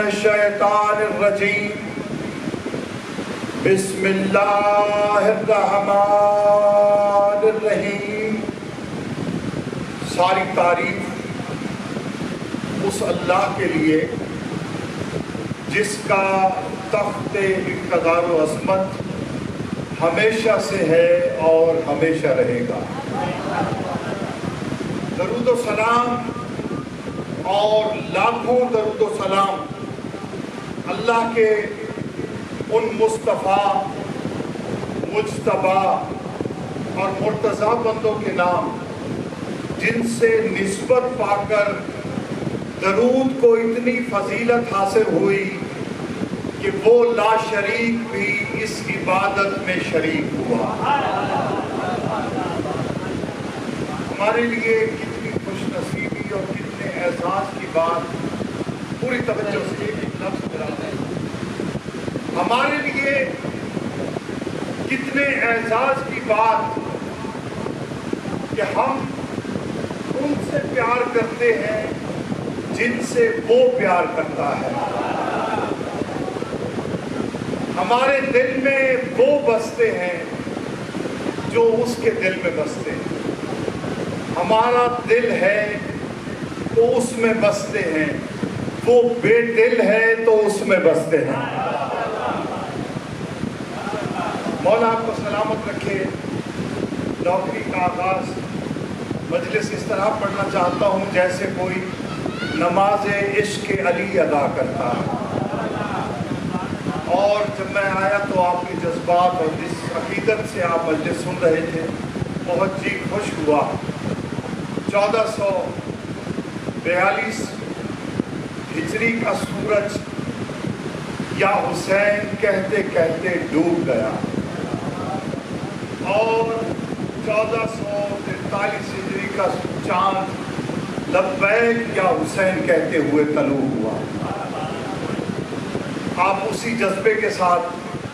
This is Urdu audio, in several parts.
الشیطان الرجیم بسم اللہ الرحمن الرحیم۔ ساری تعریف اس اللہ کے لیے جس کا تخت اقتدار و عظمت ہمیشہ سے ہے اور ہمیشہ رہے گا۔ درود و سلام اور لاکھوں درود و سلام اللہ کے ان مصطفیٰ، مجتبیٰ اور مرتضیٰ بندوں کے نام جن سے نسبت پا کر درود کو اتنی فضیلت حاصل ہوئی کہ وہ لا شریک بھی اس عبادت میں شریک ہوا۔ ہمارے لیے کتنی خوش نصیبی اور کتنے اعزاز کی بات، پوری توجہ سے ایک لفظ میرا ہے، ہمارے لیے کتنے اعزاز کی بات کہ ہم ان سے پیار کرتے ہیں جن سے وہ پیار کرتا ہے۔ ہمارے دل میں وہ بستے ہیں جو اس کے دل میں بستے ہیں۔ ہمارا دل ہے تو اس میں بستے ہیں، وہ بے دل ہے تو اس میں بستے ہیں۔ مولا آپ کو سلامت رکھے۔ نوکری کا آغاز مجلس اس طرح پڑھنا چاہتا ہوں جیسے کوئی نماز عشق علی ادا کرتا ہے، اور جب میں آیا تو آپ کے جذبات اور جس عقیدت سے آپ مجلس سن رہے تھے بہت جی خوش ہوا۔ 1442 ہجری کا سورج یا حسین کہتے کہتے ڈوب گیا، اور 1443 ہجری کا چاند لبیک یا حسین کہتے ہوئے طلوع ہوا۔ آپ اسی جذبے کے ساتھ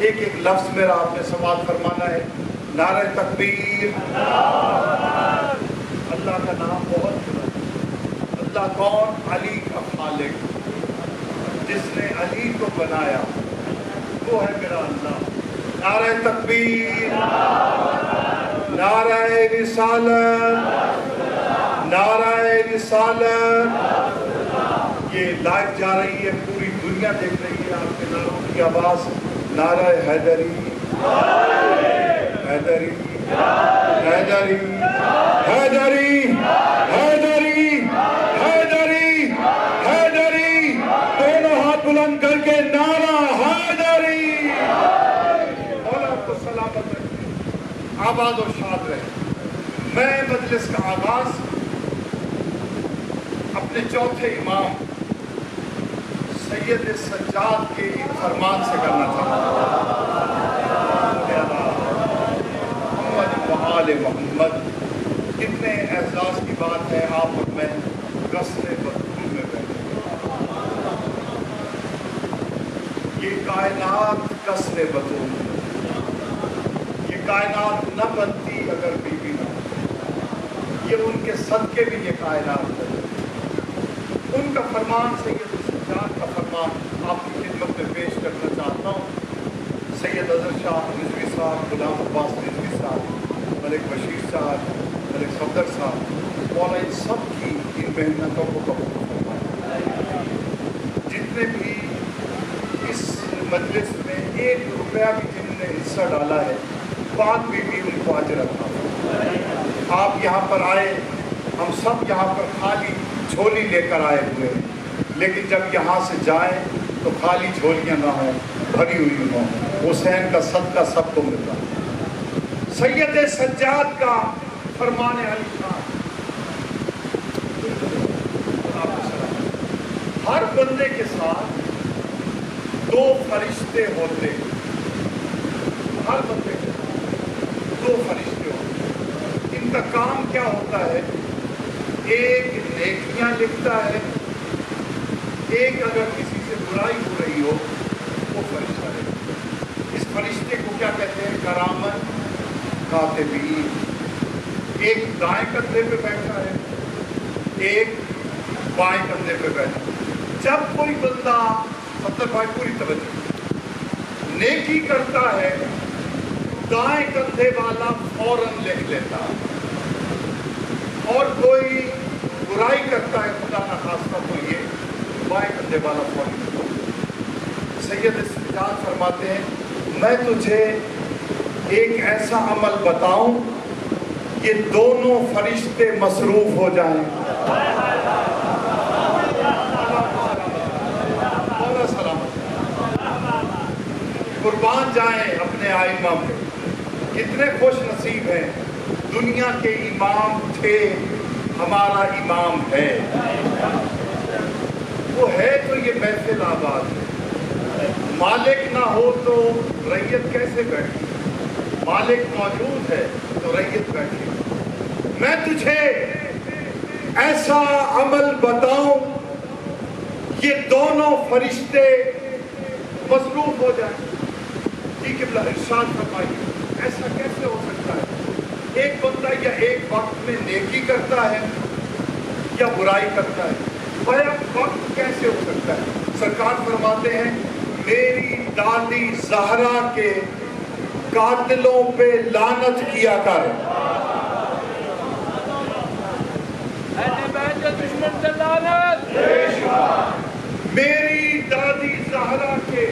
ایک ایک لفظ میرا آپ نے سماعت فرمانا ہے۔ نعرہ تکبیر۔ اللہ کا نام بہت بلند۔ اللہ کون؟ علی کا خالق، جس نے علی کو بنایا وہ ہے میرا اللہ۔ نعرہ تکبیر، نعرہ رسالت، نعرہ رسالت۔ یہ لائف جا رہی ہے، پوری دنیا دیکھ رہی ہے آپ کے نعروں کی آواز۔ نعرہ حیدری، حیدری، حیدری، حیدری، حیدری، حیدری، حیدری۔ دونوں ہاتھ بلند کر کے نعرہ حیدری۔ مولا آپ کو سلامت رکھے، آباد و شاد رہے۔ میں مجلس کا آغاز اپنے چوتھے امام سید سجاد کے ایک فرمان سے کرنا چاہتا ہوں۔ محمد وآل محمد۔ کتنے اعزاز کی بات ہے آپ اور میں غسل بطول میں بیٹھے۔ یہ کائنات غسل بطول، یہ کائنات نہ بنتی اگر بی بی نہ، یہ ان کے صدقے بھی یہ کائنات بنتی۔ ان کا فرمان سید سجاد کا فرمان آپ کی خدمت میں پیش کرنا چاہتا ہوں۔ سید اظہر شاہ رضوی صاحب، غلام عباس رضوی صاحب، ملک بشیر صاحب، ملک صفدر صاحب، مولا ان سب کی ان محنتوں کو قبول فرمائے۔ جتنے بھی اس مجلس میں 1 روپیہ بھی جن نے حصہ ڈالا ہے، بعد بھی ان کو اجر عطا فرمائے۔ آپ یہاں پر آئے، ہم سب یہاں پر خالی جھولی لے کر آئے ہوئے ہیں، لیکن جب یہاں سے جائیں تو خالی جھولیاں نہ ہوں، بھری ہوئی ہوں۔ حسین کا صدقہ سب کو ملتا ہے۔ سید سجاد کا فرمان علی خان۔ ہر بندے کے ساتھ 2 فرشتے ہوتے ہیں، ہر بندے کے ساتھ 2 فرشتے ہوتے ہیں۔ ان کا کام کیا ہوتا ہے؟ ایک نیکیاں لکھتا ہے، ایک اگر کسی سے برائی ہو رہی ہو وہ فرشتہ ہے۔ اس فرشتے کو کیا کہتے ہیں؟ کرامن کاتبین۔ ایک دائیں کندھے پہ بیٹھا ہے، ایک بائیں کندھے پہ بیٹھا ہے۔ جب کوئی بندہ ستر بھائی پوری توجہ. نیکی کرتا ہے دائیں کندھے والا فوراً لکھ لیتا اور کوئی برائی کرتا ہے خدا نہ خاصہ تو یہ بائیں کندھے والا فوراً. سید استجاد فرماتے ہیں میں تجھے ایک ایسا عمل بتاؤں کہ دونوں فرشتے مصروف ہو جائیں. قربان جائیں اپنے آئمہ پہ. کتنے خوش نصیب ہیں, دنیا کے امام تھے, ہمارا امام ہے. وہ ہے تو یہ محفل آباد ہے. مالک نہ ہو تو رعیت کیسے بیٹھی؟ مالک موجود ہے تو رعیت بیٹھی. میں تجھے ایسا عمل بتاؤں یہ دونوں فرشتے مصروف ہو جائیں. ٹھیک ہے, ارشاد فرمائیے ایسا کیسے ہو سکتا ہے؟ ایک بندہ یا ایک وقت میں نیکی کرتا ہے یا برائی کرتا ہے, بیک وقت کیسے ہو سکتا ہے؟ سرکار فرماتے ہیں میری دادی زہرا کے قاتلوں پہ لعنت کیا کر. میری دادی زہرا کے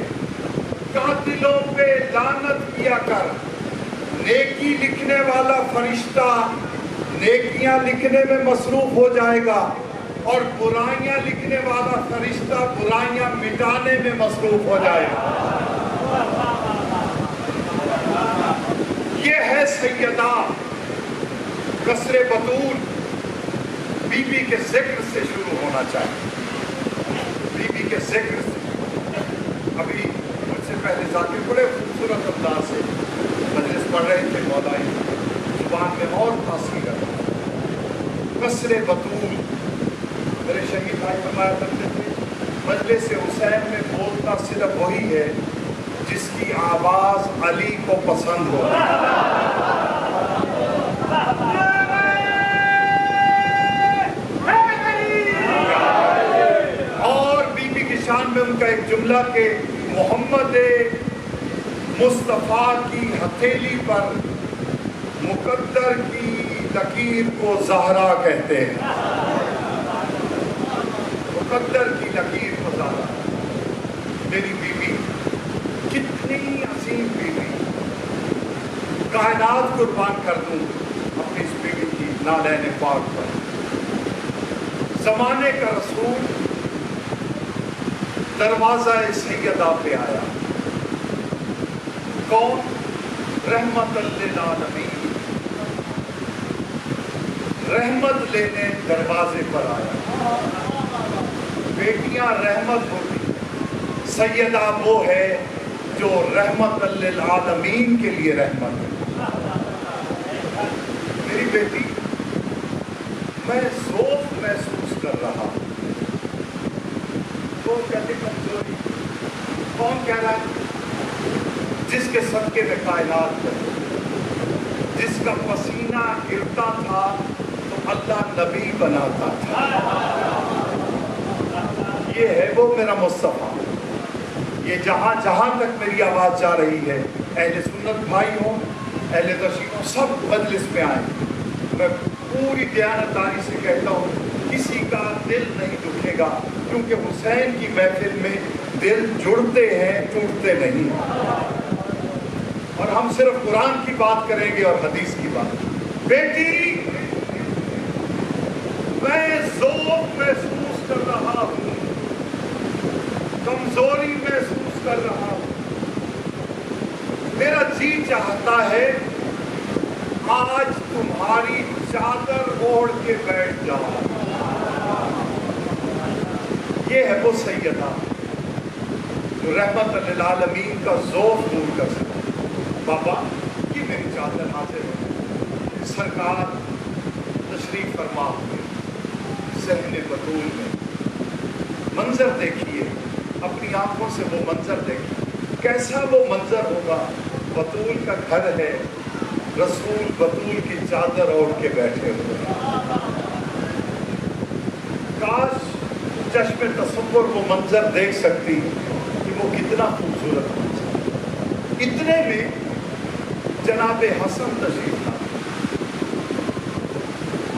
قاتلوں پہ لعنت کیا کر. نیکی لکھنے والا فرشتہ نیکیاں لکھنے میں مصروف ہو جائے گا اور برائیاں لکھنے والا فرشتہ برائیاں مٹانے میں مصروف ہو جائے گا. یہ ہے سیدہ قصر بطول. بی بی کے ذکر سے شروع ہونا چاہیے, بی بی کے ذکر سے. ابھی مجھ سے پہلے ذاکر بڑے خوبصورت انداز سے مجلس پڑھ رہے تھے, مولائی زبان میں اور تاثیر ہے. قصر بطول میرے شہید بھائی فرمایا کرتے تھے مجلس حسین میں بولتا صرف وہی ہے جس کی آواز علی کو پسند ہو. اور بی بی کی شان میں ان کا ایک جملہ کہ محمد مصطفیٰ کی ہتھیلی پر مقدر کی لکیر کو زہرا کہتے ہیں. مقدر کی لکیر کو زہرا. میری بیوی کتنی عظیم بیوی, کائنات قربان کر دوں اپنی اس بیوی کی نالین پاک پر. زمانے کا رسول دروازہ سیدہ پہ آیا. کون؟ رحمت للعالمین, رحمت لینے دروازے پر آیا. بیٹیاں رحمت ہوتی, سیدہ وہ ہے جو رحمت للعالمین کے لیے رحمت ہے. میری بیٹی میں ذوق محسوس کر رہا ہوں. کون کہتے کمزوری؟ کون کہہ رہا ہے؟ جس کے صدقے میں کائنات ہے, جس کا پسینہ گرتا تھا تو اللہ نبی بناتا تھا. یہ ہے وہ میرا مصطفیٰ. یہ جہاں جہاں تک میری آواز جا رہی ہے, اہل سنت بھائی ہوں, اہل تشیع ہوں, سب مجلس میں آئیں. میں پوری دیانتداری سے کہتا ہوں کسی کا دل نہیں دکھے گا, کیونکہ حسین کی محفل میں دل جڑتے ہیں, ٹوٹتے نہیں. اور ہم صرف قرآن کی بات کریں گے اور حدیث کی بات. بیٹی میں ذوق محسوس کر رہا ہوں, کمزوری محسوس کر رہا ہوں. میرا جی چاہتا ہے آج تمہاری چادر اوڑھ کے بیٹھ جاؤ. یہ ہے وہ سیدہ جو رحمت للعالمین کا ذوق دور کر سکتا. بابا یہ میری چادر حاضر ہے. سرکار تشریف فرما ہوئے ذہن بطول میں. منظر دیکھیے, اپنی آنکھوں سے وہ منظر دیکھیے. کیسا وہ منظر ہوگا؟ بطول کا گھر ہے, رسول بطول کی چادر اوڑھ کے بیٹھے ہوئے. کاش چشم تصور وہ منظر دیکھ سکتی وہ کتنا خوبصورت منظر. اتنے میں جناب حسن تشریف لائے.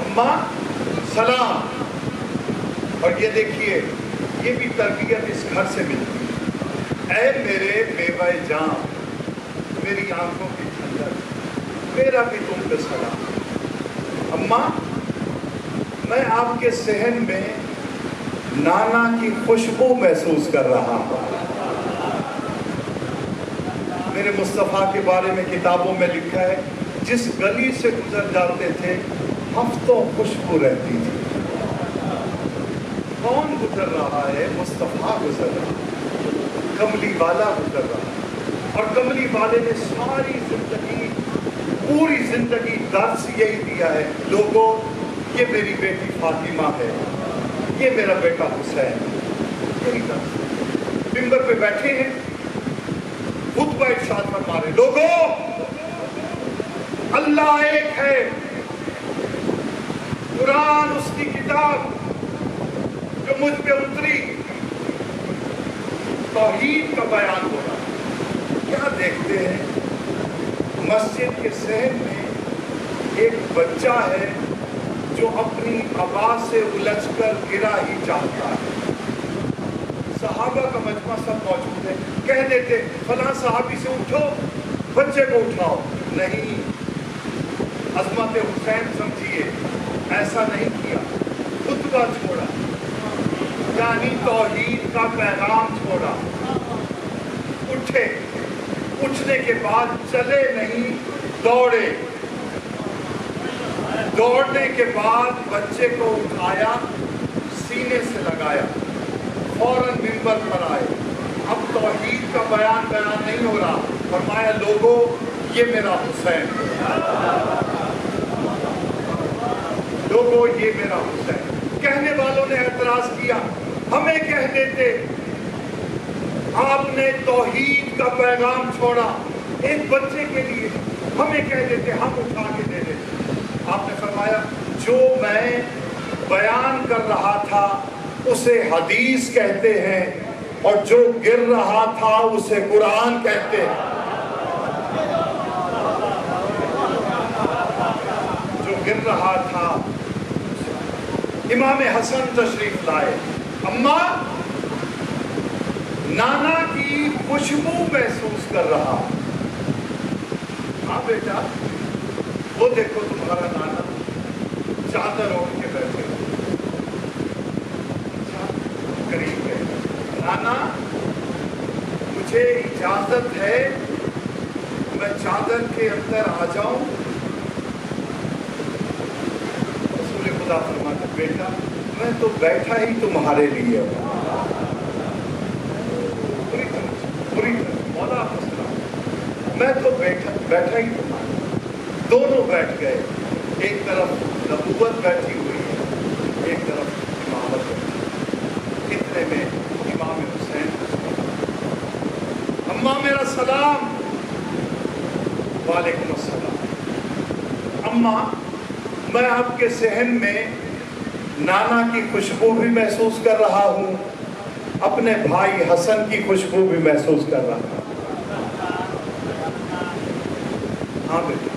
اماں سلام. اور یہ دیکھیے یہ بھی تربیت اس گھر سے ملتی ہے. اے میرے بیوہ جان، میری آنکھوں کی ٹھنڈک، میرا بھی تم پہ سلام. اماں میں آپ کے صحن میں نانا کی خوشبو محسوس کر رہا ہوں. میرے مصطفیٰ کے بارے میں کتابوں میں لکھا ہے جس گلی سے گزر جاتے تھے ہفتوں خوشبو رہتی تھی. کون گزر رہا ہے؟ مصطفیٰ گزر رہا ہے، کملی والا گزر رہا ہے. اور کملی والے نے ساری زندگی، پوری زندگی درس یہی دیا ہے لوگوں، یہ میری بیٹی فاطمہ ہے، یہ میرا بیٹا حسین. یہی درس. ممبر پہ بیٹھے ہیں، خطبہ ارشاد فرما رہے، لوگوں اللہ ایک ہے، قرآن اس کی کتاب جو مجھ پہ اتری، توحید کا بیان ہو رہا. کیا دیکھتے ہیں؟ مسجد کے صحن میں ایک بچہ ہے جو اپنی آواز سے الجھ کر گرا ہی چاہتا ہے. صحابہ کا مجمع سب موجود ہے، کہہ دیتے فلاں صحابی سے اٹھو، بچے کو اٹھاؤ. نہیں، عظمت حسین سمجھیے، ایسا نہیں کیا. خطبہ چھوڑا، یعنی توحید کا پیغام چھوڑا. اٹھے، اٹھنے کے بعد چلے نہیں، دوڑے. دوڑنے کے بعد بچے کو اٹھایا، سینے سے لگایا، فوراً ممبر پر آئے. اب توحید کا بیان نہیں ہو رہا. فرمایا لوگوں یہ میرا حسین ہے، لوگوں یہ میرا حسین. کہنے والوں نے اعتراض کیا، ہمیں کہہ دیتے آپ نے توحید کا پیغام چھوڑا ایک بچے کے لیے، ہمیں کہہ دیتے ہم اٹھا کے دے دیتے. آپ نے فرمایا جو میں بیان کر رہا تھا اسے حدیث کہتے ہیں، اور جو گر رہا تھا اسے قرآن کہتے ہیں. جو گر رہا تھا. امام حسن تشریف لائے. اماں نانا کی خوشبو محسوس کر رہا. ہاں بیٹا وہ دیکھو تمہارا نانا چادر اوڑھ کے بیٹھے ہو. قریب ہے. نانا مجھے اجازت ہے میں چادر کے اندر آ جاؤں؟ رسول خدا فرماتے بیٹا میں تو بیٹھا ہی تمہارے لیے ہوں. مولا میں تو بیٹھا ہی تمہارے. دونوں بیٹھ گئے. ایک طرف نبوت بیٹھی ہوئی ہے، ایک طرف امامت بیٹھی. اتنے میں امام حسین، اماں میرا سلام. وعلیکم السلام. اماں میں آپ کے صحن میں نانا کی خوشبو بھی محسوس کر رہا ہوں، اپنے بھائی حسن کی خوشبو بھی محسوس کر رہا ہوں. ہاں بیٹا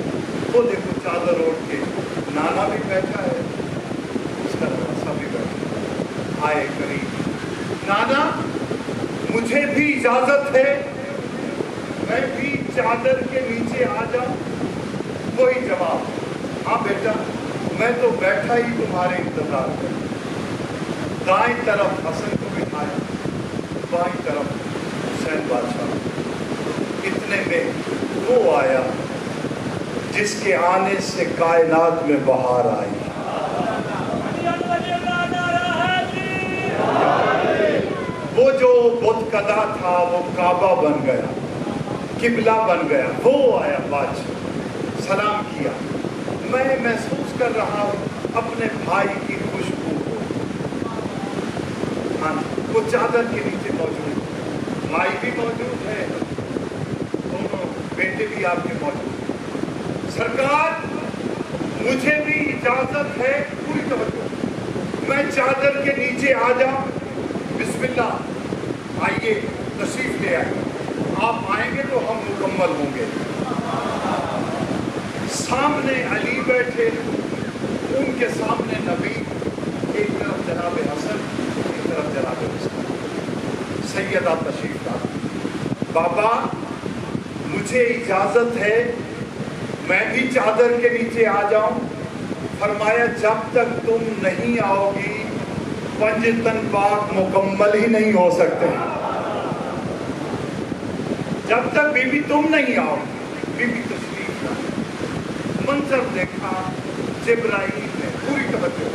وہ دیکھو چادر اوڑھ کے نانا بھی بیٹھا ہے، اس کا نواسا بھی بیٹھا. آئے قریب. نانا مجھے بھی اجازت ہے میں بھی چادر کے نیچے آ جاؤں؟ کوئی جواب. ہاں بیٹا میں تو بیٹھا ہی تمہارے انتظار کر. دائیں طرف حسن کو بٹھایا، بائیں طرف حسین بادشاہ. اتنے میں وہ آیا جس کے آنے سے کائنات میں بہار آئی. وہ جو بت کدا تھا وہ کعبہ بن گیا، قبلہ بن گیا. وہ آیا بادشاہ، سلام کیا. میں محسوس کر رہا ہوں اپنے بھائی کی خوشبو. ہاں وہ چادر کے نیچے موجود ہے، بھائی بھی موجود ہے، دونوں بیٹے بھی آپ کے موجود ہیں. سرکار مجھے بھی اجازت ہے، پوری توجہ، میں چادر کے نیچے آ جاؤں؟ بسم اللہ. آئیے تشریف لے آئیں، آپ آئیں گے تو ہم مکمل ہوں گے۔ سامنے علی بیٹھے، ان کے سامنے نبی، ایک طرف جناب حسن، ایک طرف جناب حسین۔ سیدہ تشریف لائی، بابا مجھے اجازت ہے میں بھی چادر کے نیچے آ جاؤں؟ فرمایا جب تک تم نہیں آؤ گی پنج تن پاک مکمل ہی نہیں ہو سکتے۔ جب تک بی بی تم نہیں آؤ۔ بی بی تشریف لائی، منظر دیکھا جبرائیل نے، پوری توجہ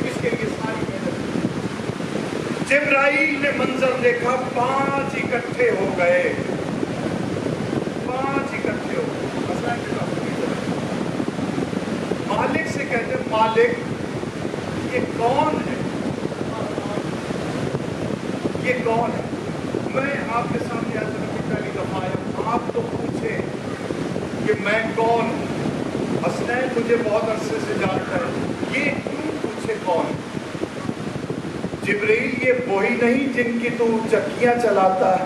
اس کے لیے ساری محنت۔ جبرائیل نے منظر دیکھا، 5 اکٹھے ہو گئے، 5 اکٹھے ہو گئے۔ مالک سے کہتے ہیں مالک یہ کون ہے؟ یہ کون ہے؟ میں آپ کے سامنے حضرت کی پہلی دفعہ آیا، آپ تو پوچھے کہ میں کون ہوں؟ حسنین مجھے بہت عرصے سے جانتا ہے، یہ کیوں پوچھے کون؟ جبریل یہ وہی نہیں جن کی تو چکیاں چلاتا ہے،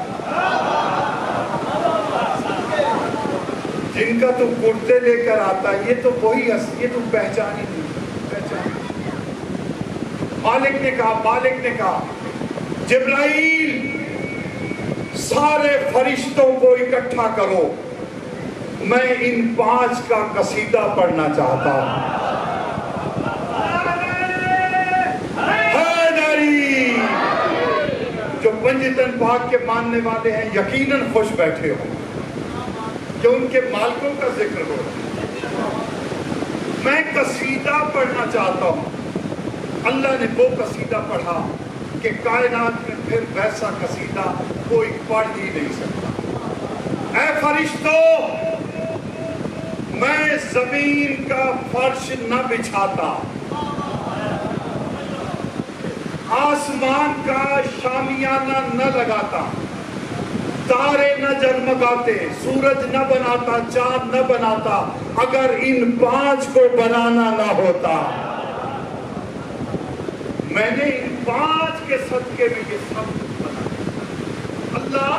جن کا تو کرتے لے کر آتا ہے، یہ تو وہی یہ تو پہچان ہی نہیں، پہچان۔ مالک نے کہا جبرائیل سارے فرشتوں کو اکٹھا کرو، میں ان 5 کا قصیدہ پڑھنا چاہتا ہوں۔ حیدری، جو پنجتن پاک کے ماننے والے ہیں یقیناً خوش بیٹھے ہوں کہ ان کے مالکوں کا ذکر ہو رہا ہے۔ میں قصیدہ پڑھنا چاہتا ہوں۔ اللہ نے وہ قصیدہ پڑھا کہ کائنات میں پھر ویسا قصیدہ کوئی پڑھ ہی نہیں سکتا۔ اے فرشتوں، میں زمین کا فرش نہ بچھاتا، آسمان کا شامیانہ نہ لگاتا، تارے نہ جگمگاتے، سورج نہ بناتا، چاند نہ بناتا اگر ان 5 کو بنانا نہ ہوتا۔ میں نے ان 5 کے صدقے میں یہ سب کچھ بنایا۔ اللہ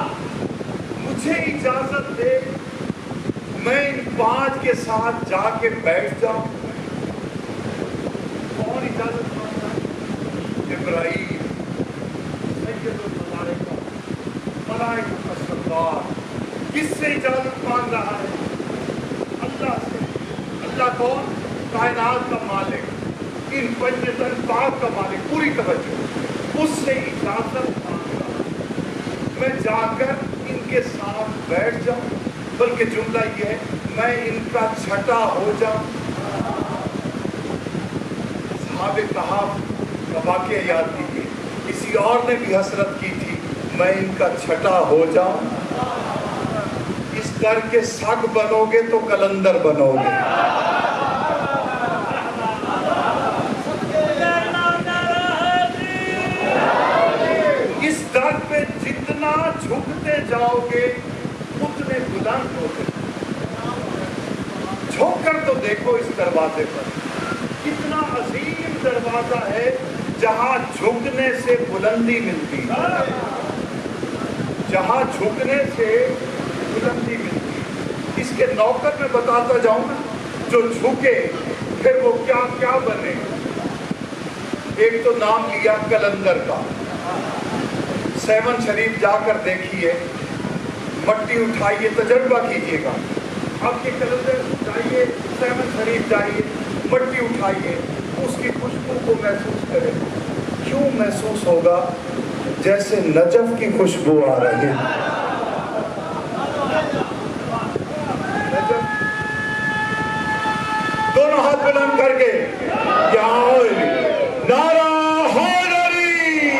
مجھے اجازت دے میں ان 5 کے ساتھ جا کے بیٹھ جاؤں۔ کون اجازت مانگتا ہے؟ جبرائیل، سید الملائکہ، ملائکہ کا سردار۔ کس سے اجازت مانگ رہا ہے؟ اللہ سے۔ اللہ کون؟ کائنات کا مالک، ان پنجتن پاک کا مالک، پوری توجہ، اس سے اجازت مانگ رہا ہے میں جا کر ان کے ساتھ بیٹھ جاؤں، بلکہ جملہ یہ ہے میں ان کا چھٹا ہو جاؤں۔ صحابہ کہف کا واقعہ یاد کیجیے، کسی اور نے بھی حسرت کی تھی میں ان کا چھٹا ہو جاؤں۔ اس در کے سگ بنو گے تو کلندر بنو گے۔ اس در پہ جتنا جھکتے جاؤ گے اتنے بلند ہوتے۔ جھک کر تو دیکھو اس دروازے پر، کتنا عظیم دروازہ ہے جہاں جھکنے سے بلندی ملتی ہے، جہاں جھکنے سے بلندی ملتی ہے۔ اس کے نوکر میں بتاتا جاؤں نا، جو جھکے پھر وہ کیا کیا بنے۔ ایک تو نام لیا کلندر کا، 7 شریف جا کر دیکھیے، مٹی اٹھائیے، تجربہ کیجئے گا۔ آپ کے کلندر جائیے، 7 شریف جائیے، مٹی اٹھائیے، اس کی خوشبو کو محسوس کریں۔ کیوں محسوس ہوگا؟ جیسے نجف کی خوشبو آ رہی ہے۔ دونوں ہاتھ بلند کر کے یا نعرہ حیدری،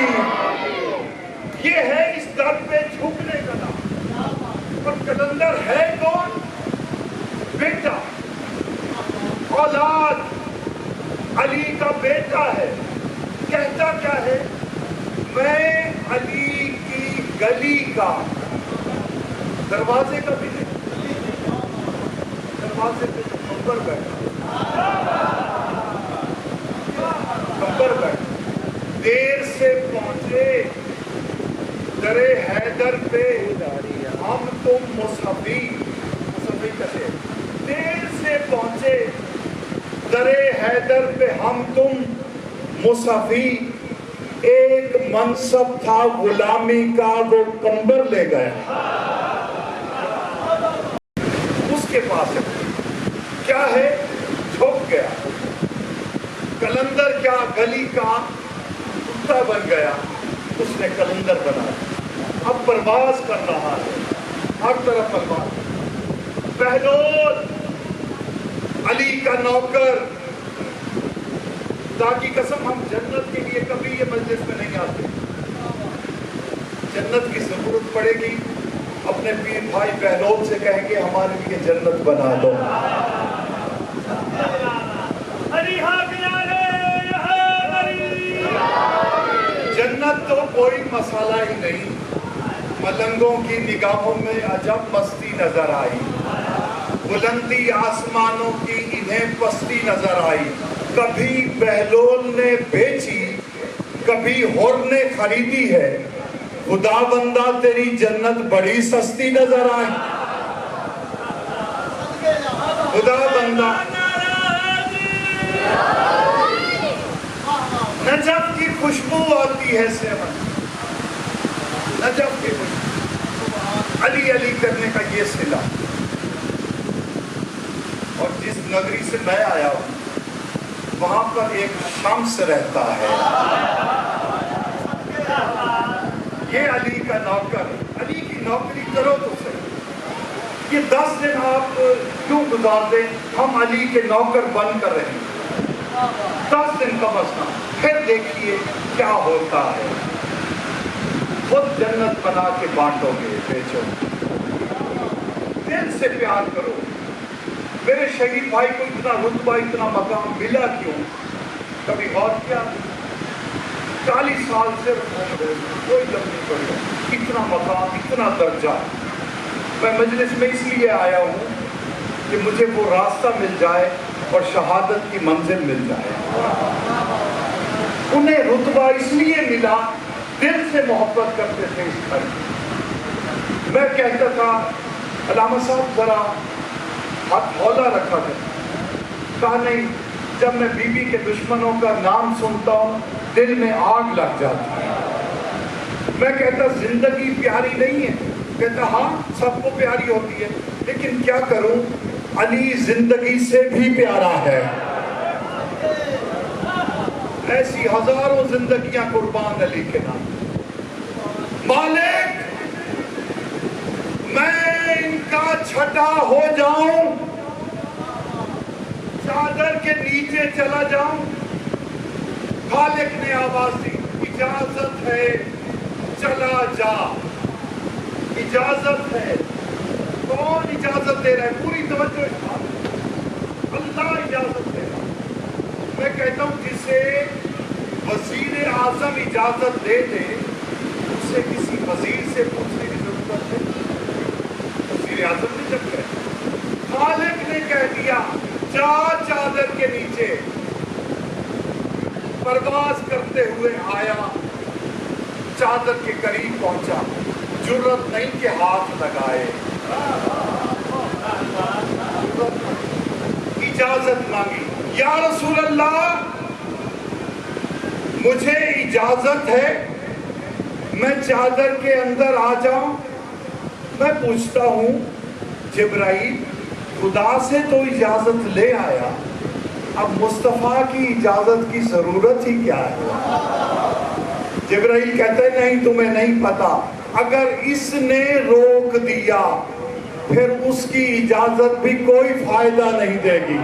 یہ ہے اس در پہ جھکنے کا نام۔ اور کلندر ہے کون؟ بیٹا، اولاد، علی کا بیٹا ہے۔ کہتا کیا ہے؟ میں علی کی گلی کا، دروازے کا بھی نہیں، دروازے پہ کمبر بیٹھا، کمبر بیٹھا، دیر سے پہنچے، درے حیدر حیدر پہ ہم تم مصحفی کہتے دیر سے پہنچے، درے حیدر پہ ہم تم مصحفی، ایک منصب تھا غلامی کا وہ کمبر لے گیا، اس کے پاس کیا ہے جھک گیا، کلندر کیا گلی کا کتا بن گیا، اس نے کلندر بنا، اب پرواز کر رہا ہے، ہر طرف پرواز، بہلول علی کا نوکر، خدا کی قسم ہم جنت کے لیے کبھی یہ مجلس میں نہیں آتے، جنت کی ضرورت پڑے گی اپنے پیر بھائی بہلول سے کہیں گے ہمارے لیے جنت بنا دو، جنت تو کوئی مسئلہ ہی نہیں، ملنگوں کی نگاہوں میں عجب مستی نظر آئی، بلندی آسمانوں کی انہیں پستی نظر آئی، کبھی بہلول نے بیچی کبھی ہور نے خریدی ہے، خدا بندہ تیری جنت بڑی سستی نظر آئی، خدا بندہ نجف کی خوشبو آتی ہے سیون، نجف کی خوشبو، علی علی کرنے کا یہ صلہ، اور جس نگری سے میں آیا ہوں وہاں پر ایک شمس رہتا ہے، یہ علی کا نوکر، علی کی نوکری کرو تو صحیح، یہ 10 دن آپ کیوں گزار دیں، ہم علی کے نوکر بن کر رہے ہیں، 10 دن کا مسئلہ، پھر دیکھیے کیا ہوتا ہے، خود جنت بنا کے بانٹو گے، بیچو، دل سے پیار کرو، میرے شہید بھائی کو اتنا رتبہ اتنا مقام ملا کیوں، کبھی غور کیا، 40 سال سے کوئی لفظ نہیں پڑھا، اتنا مقام اتنا درجہ، میں مجلس میں اس لیے آیا ہوں کہ مجھے وہ راستہ مل جائے اور شہادت کی منزل مل جائے، انہیں رتبہ اس لیے ملا دل سے محبت کرتے تھے اس گھر، میں کہتا تھا علامہ صاحب ذرا ہاتھ ہولا رکھا ہے، کہا نہیں، جب میں بی بی کے دشمنوں کا نام سنتا ہوں دل میں آگ لگ جاتی ہے، میں کہتا زندگی پیاری نہیں ہے، کہتا ہاں سب کو پیاری ہوتی ہے، لیکن کیا کروں علی زندگی سے بھی پیارا ہے، ایسی ہزاروں زندگیاں قربان علی کے نام، مالک میں ان کا چھٹا ہو جاؤں، چادر کے نیچے چلا جاؤں، خالق نے آواز دی اجازت ہے چلا جا، اجازت ہے، کون اجازت دے رہا ہے، پوری توجہ اللہ اجازت دے رہا ہے، میں کہتا ہوں جسے وزیر اعظم اجازت دے دے اسے کسی وزیر سے پوچھنے کی ضرورت ہے، وزیر اعظم نے جب کہا، خالق نے کہہ دیا جا چادر کے نیچے، پرواز کرتے ہوئے آیا، چادر کے قریب پہنچا، جرت نہیں کہ ہاتھ لگائے، اجازت مانگی، یا رسول اللہ مجھے اجازت ہے میں چادر کے اندر آ جاؤں، میں پوچھتا ہوں جبرائیل خدا سے تو اجازت لے آیا، اب مصطفیٰ کی اجازت کی ضرورت ہی کیا ہے، جبرائیل کہتے نہیں تمہیں نہیں پتا، اگر اس نے روک دیا پھر اس کی اجازت بھی کوئی فائدہ نہیں دے گی،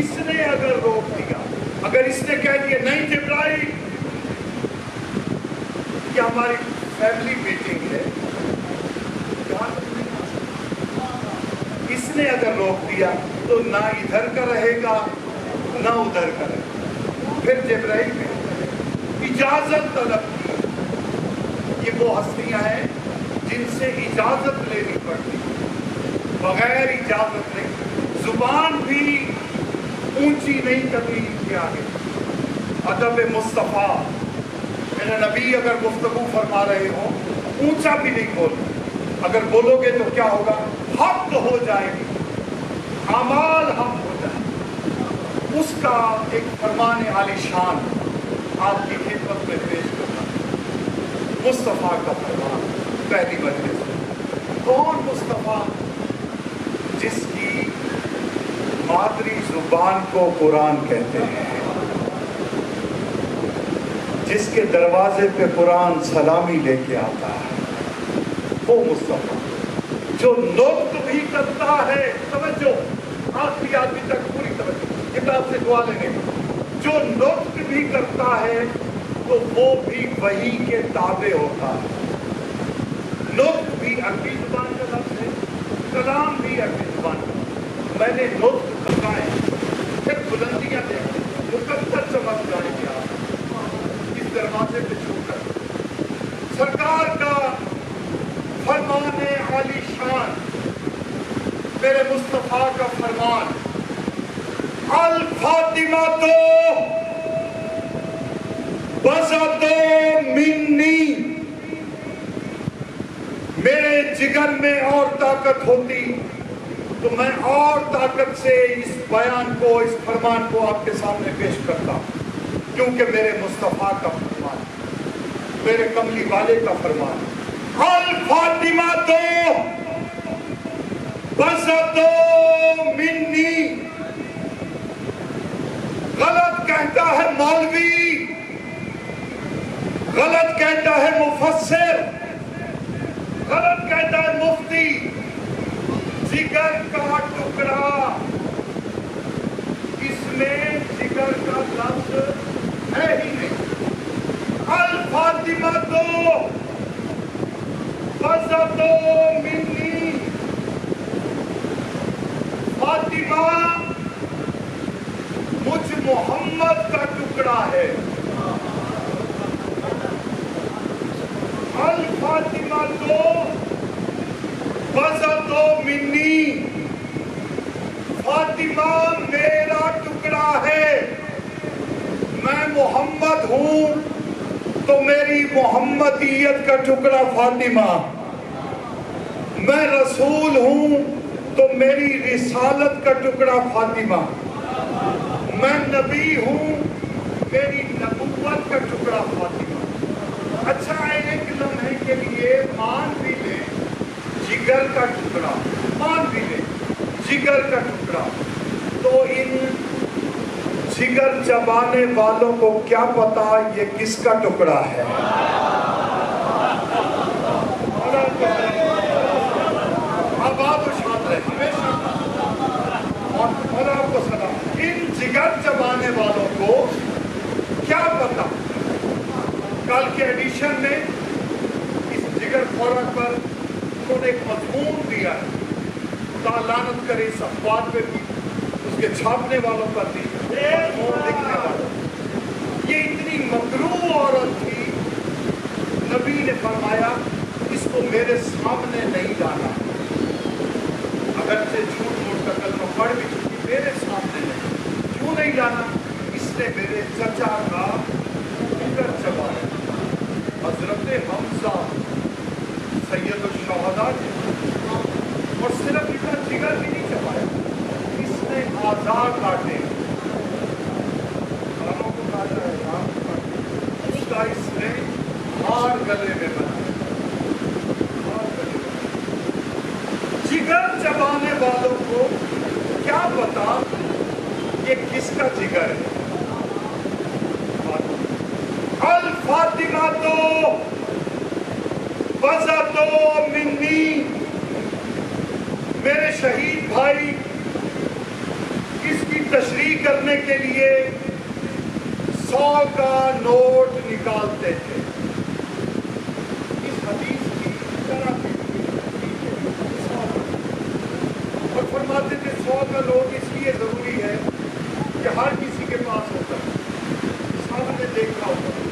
اس نے اگر روک دیا، اگر اس نے کہہ دیا نہیں جبرائیل یہ ہماری فیملی میٹنگ ہے، اس نے اگر روک دیا تو نہ ادھر کا رہے گا نہ ادھر کا رہے گا، پھر جبرائیل نے اجازت طلب کی، یہ وہ ہستیاں ہیں جن سے اجازت لینی پڑتی، بغیر اجازت نہیں، زبان بھی اونچی نہیں کرنی ان کے آگے، ادب مصطفیٰ، میرے نبی اگر گفتگو فرما رہے ہوں اونچا بھی نہیں بولنا، اگر بولو گے تو کیا ہوگا؟ حق ہو جائے گی، اعمال حق ہو جائے گی۔ اس کا ایک فرمان عالی شان آپ کی خدمت میں پیش کرنا، مصطفیٰ کا فرمان پہلی مجلس میں۔ کون مصطفیٰ؟ جس کی مادری زبان کو قرآن کہتے ہیں، جس کے دروازے پہ قرآن سلامی لے کے آتا ہے، وہ مصطفیٰ جو نطق بھی کرتا ہے۔ توجہ، آخری آدمی تک پوری توجہ، کتاب سے دعا لینے کی۔ جو نطق بھی کرتا ہے تو وہ بھی وحی کے تابع ہوتا ہے۔ نطق بھی عربی زبان کا لفظ ہے، کلام بھی عربی زبان کا۔ میں نے نطق کرنا ہے، پھر بلندیاں دیکھیں، مقدس چمک جائے گی آپ اس دروازے پہ چھو کر۔ سرکار کا فرمان عالی شان، میرے مصطفیٰ کا فرمان، الفاطمہ تو بسط منی، میرے جگر میں اور طاقت ہوتی تو میں اور طاقت سے اس بیان کو، اس فرمان کو آپ کے سامنے پیش کرتا، کیونکہ میرے مصطفیٰ کا فرمان، میرے کملی والے کا فرمان، الفاطمہ تو بسط منی۔ غلط کہتا ہے مولوی، غلط کہتا ہے مفسر، غلط کہتا ہے مفتی، جگر کا ٹکڑا، اس میں جگر کا لفظ ہے ہی نہیں۔ الفاطمہ تو بسط منی، فاطمہ مجھ محمد کا ٹکڑا ہے۔ الفاطمہ تو بسط منی، فاطمہ میرا ٹکڑا ہے۔ میں محمد ہوں تو میری محمدیت کا ٹکڑا فاطمہ، میں رسول ہوں تو میری رسالت کا ٹکڑا فاطمہ، میں نبی ہوں میری نبوت کا ٹکڑا فاطمہ۔ اچھا، ایک لمحے کے لیے مان بھی لیں جگر کا ٹکڑا، مان بھی لیں جگر کا ٹکڑا، تو ان جگر چبانے والوں کو کیا پتا یہ کس کا ٹکڑا ہے؟ آباد و شاد رہے ہمیشہ، اور آپ کو سلام۔ ان جگر چبانے والوں کو کیا پتا؟ کل کے ایڈیشن میں اس جگر خوراک پر انہوں نے ایک مضمون دیا ہے، خدا لعنت کرے اس اخبار پہ بھی، اس کے چھاپنے والوں پر بھی، مضمون لکھنے والوں۔ یہ اتنی مکروہ عورت تھی، نبی نے فرمایا اس کو میرے سامنے نہیں لانا، اگرچہ جھوٹ موٹ کا کلمہ پڑھ بھی چکی، میرے سامنے نہیں۔ کیوں نہیں لانا؟ اس نے میرے چچا کا جگر چبایا، حضرت حمزہ سید الشہداء جی، اور صرف اتنا جگر بھی نہیں چبایا، اس نے اعضاء کاٹے، کانوں کو کاٹا ہے، ناک کو کاٹا، اس کا اس نے ہار گلے میں بنایا، ہار گلے میں۔ جگر چبانے والوں کو کیا پتا یہ کس کا جگر ہے؟ الفاطمہ تو بسط منی، میرے شہید بھائی اس کی تشریح کرنے کے لیے 100 کا نوٹ نکالتے تھے۔ اس حدیث کی طرح اور فرماتے تھے 100 کا نوٹ اس لیے ضروری ہے کہ ہر کسی کے پاس ہوتا ہے، سب نے دیکھا ہوتا ہے۔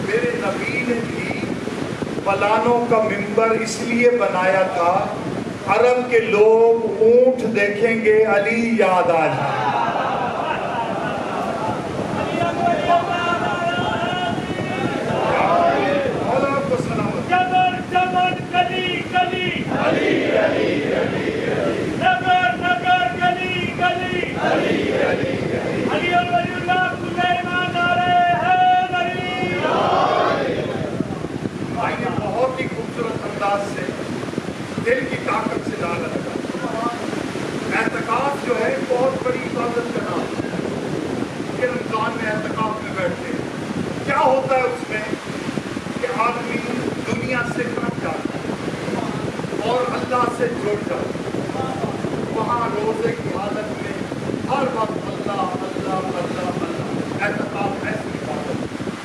میرے نبی نے بھی فلانوں کا منبر اس لیے بنایا تھا عرب کے لوگ اونٹ دیکھیں گے علی یاد آ جائے، اٹھ جاؤ. وہاں روزے کی حالت میں ہر وقت اللہ اللہ اللہ اللہ اعتکاف ایسی عبادت.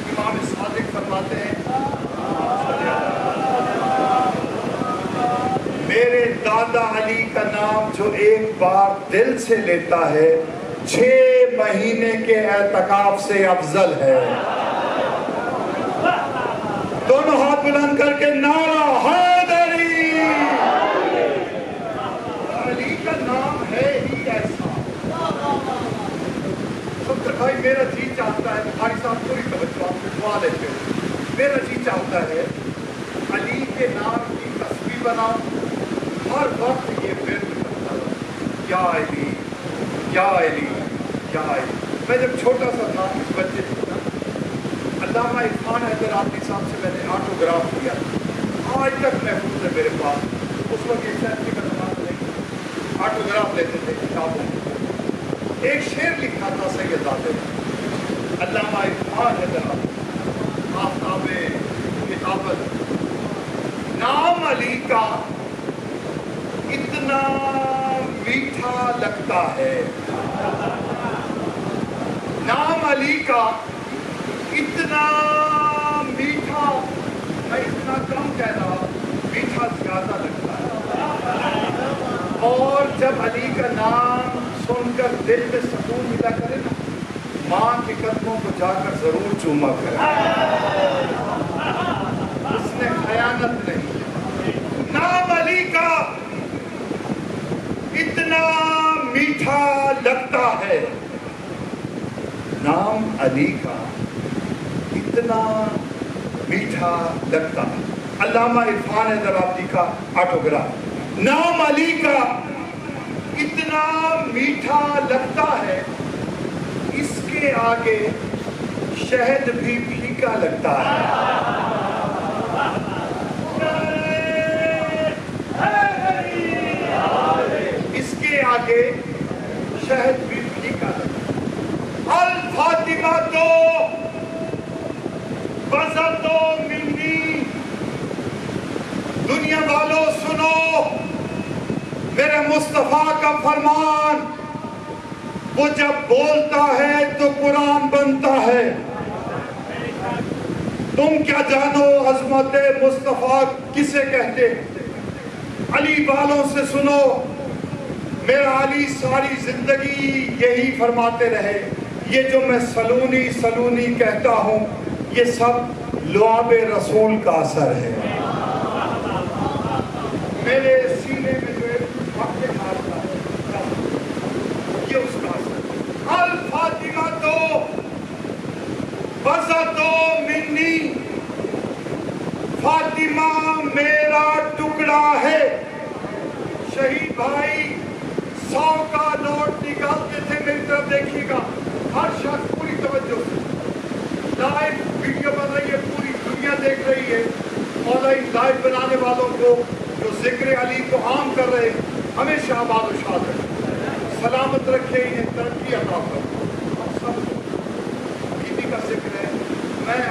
امام صادق فرماتے ہیں میرے دادا علی کا نام جو ایک بار دل سے لیتا ہے 6 مہینے کے اعتکاف سے افضل ہے. دونوں ہاتھ بلند کر کے نعرہ حیدری. علی کا نام ہے ہی ایسا. سب بھائی میرا جی چاہتا ہے, بھائی صاحب پوری توجہ آپ سے دعا لیتے ہو, میرا جی چاہتا ہے علی کے نام کی تسبیح بناؤ, ہر وقت یہ ورد کرتا ہے یا علی یا علی یا علی. میں جب چھوٹا سا تھا اس بچے تھا, علامہ عرفان حیدر آبادی صاحب سے میں نے آٹوگراف لیا, آج تک محفوظ ہے میرے پاس. اس وقت ایک سینٹری کا زمانہ نہیں, آٹوگراف لیتے تھے کتابوں میں. ایک شعر لکھا تھا سید زادے نے, علامہ عرفان حیدر آبادی, آفتاب کتابت. نام علی کا اتنا میٹھا لگتا ہے, نام علی کا اتنا میٹھا, میں اتنا کم کہہ رہا, میٹھا زیادہ لگتا ہے. اور جب علی کا نام سن کر دل میں سکون ملا کرے نا, ماں کے قدموں کو جا کر ضرور چوما کرے, اس نے خیانت نہیں. نام علی کا اتنا میٹھا لگتا ہے, نام علی کا اتنا میٹھا لگتا ہے. علامہ عرفان حیدر آبادی کا آٹوگراف. نام علی کا اتنا میٹھا لگتا ہے, اس کے آگے شہد بھی پھیکا لگتا ہے. اس کے آگے شہد بھی پھیکا لگتا ہے. الفاطمہ تو بزتو منی. دنیا والوں سنو میرے مصطفیٰ کا فرمان, وہ جب بولتا ہے تو قرآن بنتا ہے. تم کیا جانو عظمت مصطفیٰ کسے کہتے. علی والوں سے سنو, میرا علی ساری زندگی یہی فرماتے رہے, یہ جو میں سلونی سلونی کہتا ہوں یہ سب لعاب رسول کا اثر ہے. میرے سینے میں جو ایک وقت مارتا ہے یہ اس کا اثر. الفاطمہ تو بزتو منی, فاطمہ میرا ٹکڑا ہے. شہید بھائی 100 کا نوٹ نکالتے تھے, میری طرف دیکھیے گا, ہر شخص پوری توجہ سے, لائیو ویڈیو بن رہی ہے, پوری دنیا دیکھ رہی ہے. مولا لائیو بنانے والوں کو جو ذکر علی کو عام کر رہے, ہمیشہ آباد و شاد رکھے, سلامت رکھے, انہیں ترقی عطا کرے. سب کو عیدی کا ذکر ہے. میں